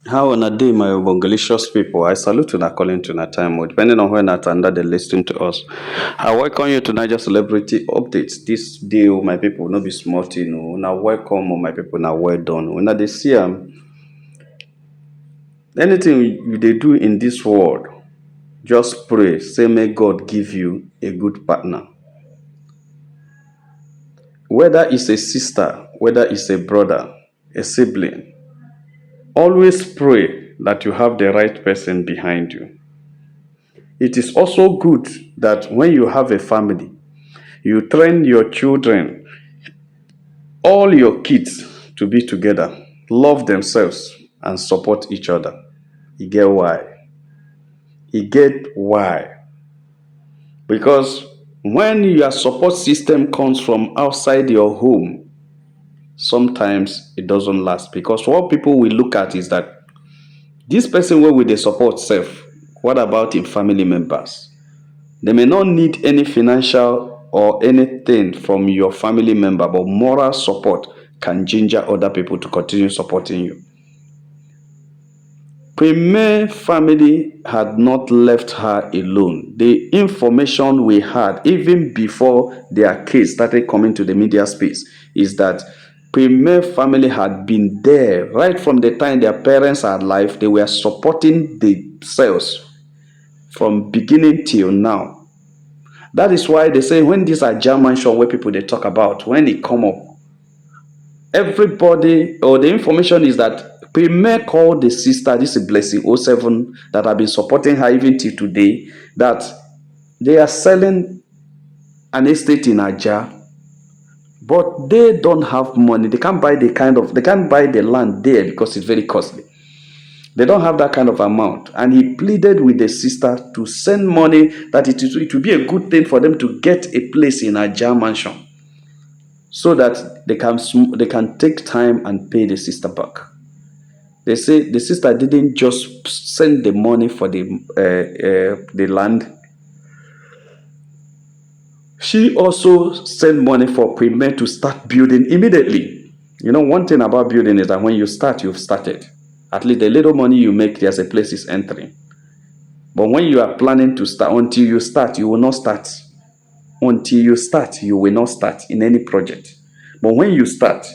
How on a day, my Bongalicious people, I salute you according to that time, depending on when at under they listen to us. I welcome you to Niger Celebrity Updates. This day, my people, no be small thing. Now welcome, my people, now well done. When they see anything they do in this world, just pray. Say, may God give you a good partner. Whether it's a sister, whether it's a brother, a sibling, always pray that you have the right person behind you. It is also good that when you have a family, you train your children, all your kids, to be together, love themselves, and support each other. You get why? You get why? Because when your support system comes from outside your home, sometimes it doesn't last. Because what people will look at is that this person where will they support self? What about in family members? They may not need any financial or anything from your family member, but moral support can ginger other people to continue supporting you. Premier family had not left her alone. The information we had, even before their case started coming to the media space, is that Premier family had been there right from the time their parents are alive. They were supporting themselves from beginning till now. That is why they say when these are German show where people they talk about, when it come up, everybody or the information is that Premier called the sister, this is Blessing oh 07, that have been supporting her even till today, that they are selling an estate in Aja, but they don't have money. They can't buy they can't buy the land there because it's very costly. They don't have that kind of amount. And he pleaded with the sister to send money, that it would be a good thing for them to get a place in Aja mansion, so that they can take time and pay the sister back. They say the sister didn't just send the money for the land. She also sent money for Premier to start building immediately. You know, one thing about building is that when you start, you've started. At least the little money you make, there's a place is entering. But when you are planning to start, until you start, you will not start. Until you start, you will not start in any project. But when you start,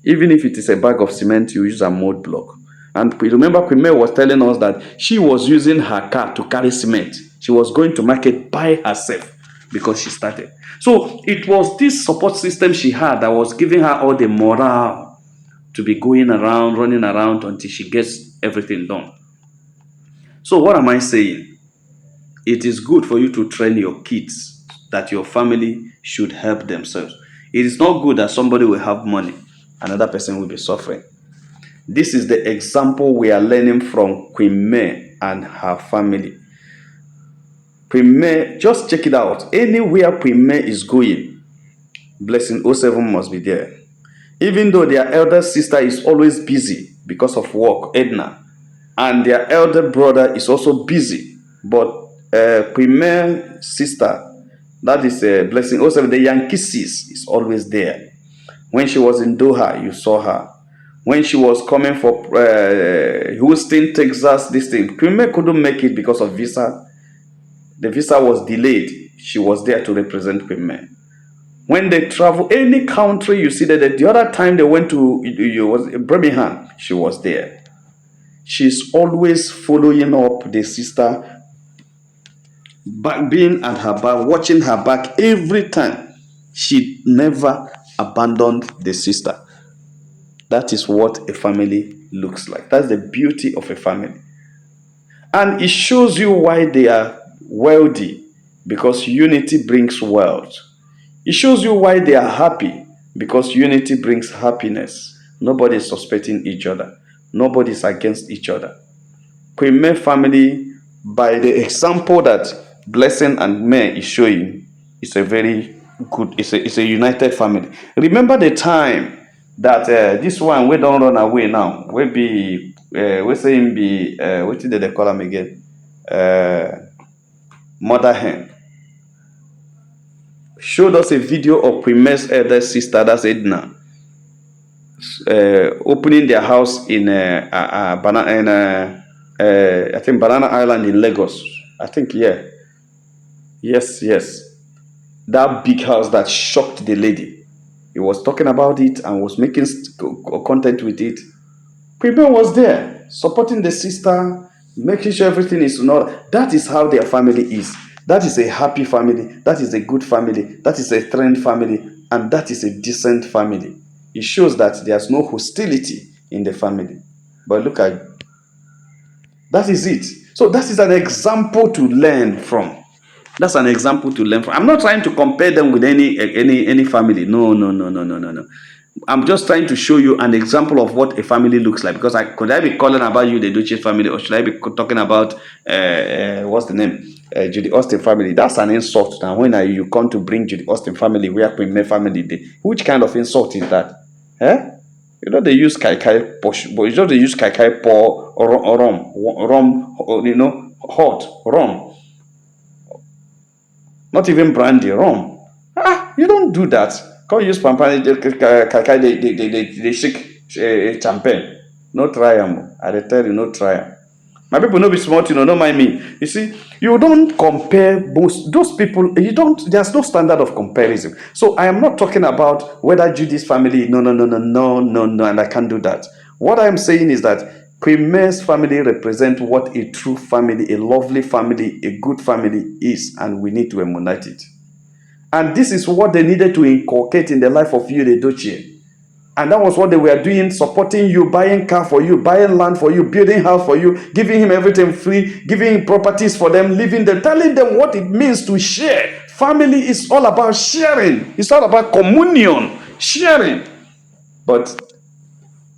even if it is a bag of cement, you use a mold block. And remember, Premier was telling us that she was using her car to carry cement. She was going to market by herself because she started. So it was this support system she had that was giving her all the morale to be going around, running around until she gets everything done. So what am I saying? It is good for you to train your kids that your family should help themselves. It is not good that somebody will have money, another person will be suffering. This is the example we are learning from Queen May and her family. Queen May, just check it out. Anywhere Queen May is going, Blessing oh 07 must be there. Even though their elder sister is always busy because of work, Edna, and their elder brother is also busy, but Queen sister, that is Blessing oh 07, the Yankees is always there. When she was in Doha, you saw her. When she was coming for Houston, Texas, this thing, Queen couldn't make it because of visa. The visa was delayed. She was there to represent Queen. When they travel any country, you see that the other time they went to was Birmingham, she was there. She's always following up the sister, being at her back, watching her back every time. She never abandoned the sister. That is what a family looks like. That's the beauty of a family. And it shows you why they are wealthy, because unity brings wealth. It shows you why they are happy, because unity brings happiness. Nobody is suspecting each other. Nobody is against each other. Queen May family, by the example that Blessing and May is showing, is a very good, it's a united family. Remember the time that this one we don't run away now. We say him be what did they call him again? Mother hen showed us a video of Queen May's elder sister, that's Edna. opening their house in I think Banana Island in Lagos. I think, yeah. Yes, yes. That big house that shocked the lady. He was talking about it and was making content with it. Queen was there, supporting the sister, making sure everything is in order. That is how their family is. That is a happy family. That is a good family. That is a trend family. And that is a decent family. It shows that there's no hostility in the family. But look at that is it. So that is an example to learn from. That's an example to learn from. I'm not trying to compare them with any family. No, no, no, no, no, no, no. I'm just trying to show you an example of what a family looks like. Because could I be calling about you the Duchess family, or should I be talking about what's the name, Judy Austin family? That's an insult. Now, when you come to bring Judy Austin family, where Queen May family, which kind of insult is that? Eh? You know they use kai posh, but you know they use kai pour rum, hot rum. Not even brandy, rum. You don't do that. Can't use pampani, they shake champagne. No try am. I tell you, no try. My people no be smart, don't mind me. You see, you don't compare those people. You don't. There's no standard of comparison. So I am not talking about whether Judy's family. No, and I can't do that. What I am saying is that Queen May's family represent what a true family, a lovely family, a good family is, and we need to emulate it. And this is what they needed to inculcate in the life of you, the Dochie. And that was what they were doing, supporting you, buying car for you, buying land for you, building house for you, giving him everything free, giving him properties for them, leaving them, telling them what it means to share. Family is all about sharing. It's all about communion, sharing. But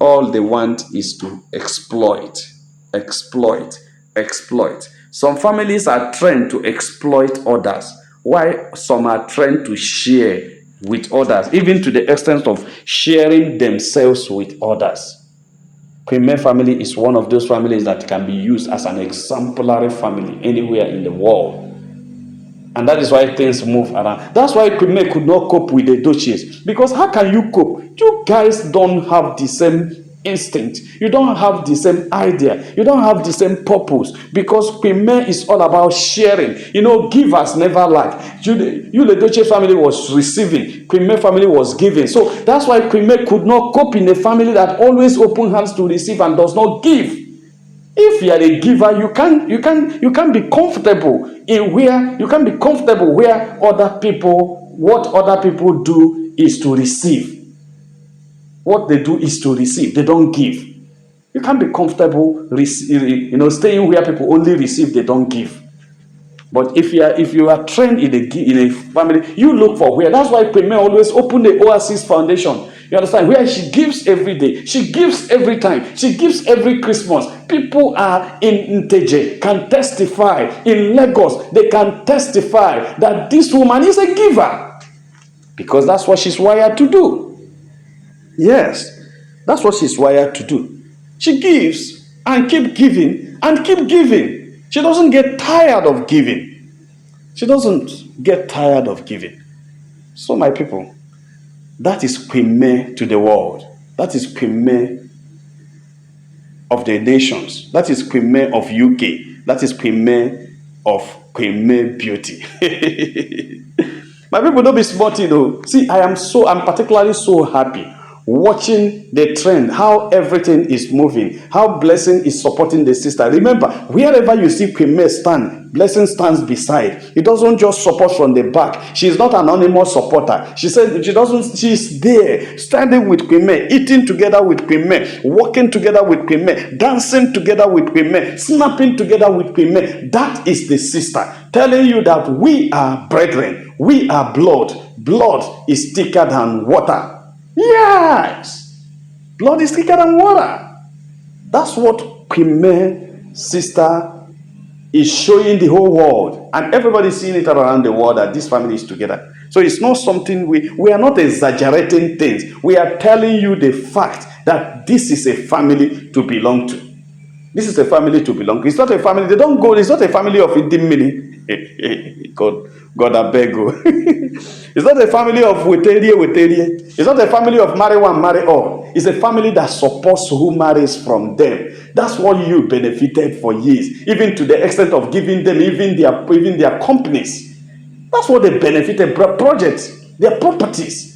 all they want is to exploit. Some families are trained to exploit others, while some are trained to share with others, even to the extent of sharing themselves with others. Queen May family is one of those families that can be used as an exemplary family anywhere in the world. And that is why things move around. That's why Queen May could not cope with the Duchess. Because how can you cope? You guys don't have the same instinct. You don't have the same idea. You don't have the same purpose. Because Queen May is all about sharing. Givers never lack. You the Duchess family was receiving. Queen May family was giving. So that's why Queen May could not cope in a family that always open hands to receive and does not give. If you are a giver, you can be comfortable where what other people do is to receive. What they do is to receive. They don't give. You can't be comfortable staying where people only receive, they don't give. But if you are trained in a family, you look for where. That's why Queen May always open the Oasis Foundation. You understand? Where she gives every day. She gives every time. She gives every Christmas. People are in Nteje can testify. In Lagos, they can testify that this woman is a giver. Because that's what she's wired to do. Yes, that's what she's wired to do. She gives and keep giving and keep giving. She doesn't get tired of giving. So my people, that is Queen May to the world. That is Queen May of the nations. That is Queen May of UK. That is Queen May of Queen May beauty. My people, don't be sporty though. See, I'm particularly so happy watching the trend, how everything is moving, how Blessing is supporting the sister. Remember, wherever you see Queen May stand, Blessing stands beside. He doesn't just support from the back. She's not an anonymous supporter. She's there, standing with Queen May, eating together with Queen May, walking together with Queen May, dancing together with Queen May, snapping together with Queen May. That is the sister, telling you that we are brethren, we are blood. Blood is thicker than water. Yes, blood is thicker than water. That's what Queen May's sister is showing the whole world, and everybody's seeing it around the world that this family is together. So it's not something we are not exaggerating things. We are telling you the fact that this is a family to belong to. This is a family to belong to. It's not a family. They don't go. It's not a family of Idimini. God, I beg you. It's not a family of weterie. It's not a family of marry one, marry all. It's a family that supports who marries from them. That's what you benefited for years, even to the extent of giving them even their companies. That's what they benefited, projects, their properties.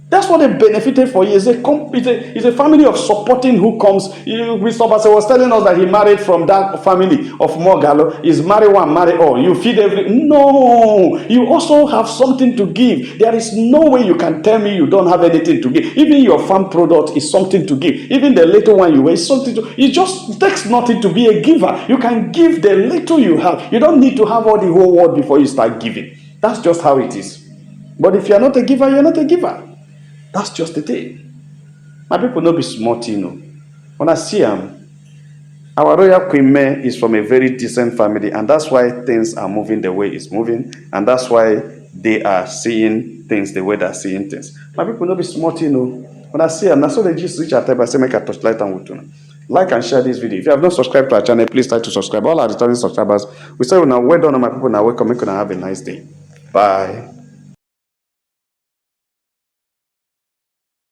That's what they benefited for years. It's a family of supporting who comes. Mr. Obase was telling us that he married from that family of Mogalo. Is marry one, marry all. You feed every. No, you also have something to give. There is no way you can tell me you don't have anything to give. Even your farm product is something to give. Even the little one you wear is something to. It just takes nothing to be a giver. You can give the little you have. You don't need to have all the whole world before you start giving. That's just how it is. But if you're not a giver, you're not a giver. That's just the thing. My people no be smart, you know. When I see them, our royal queen May is from a very decent family, and that's why things are moving the way it's moving, and that's why they are seeing things the way they're seeing things. My people no be smart, you know. When I see them, that's what they just reach out. I say make a touch light and with you. Like and share this video. If you have not subscribed to our channel, please try to subscribe. All our returning subscribers, we say now well done on my people. Now welcome. Make you have a nice day. Bye.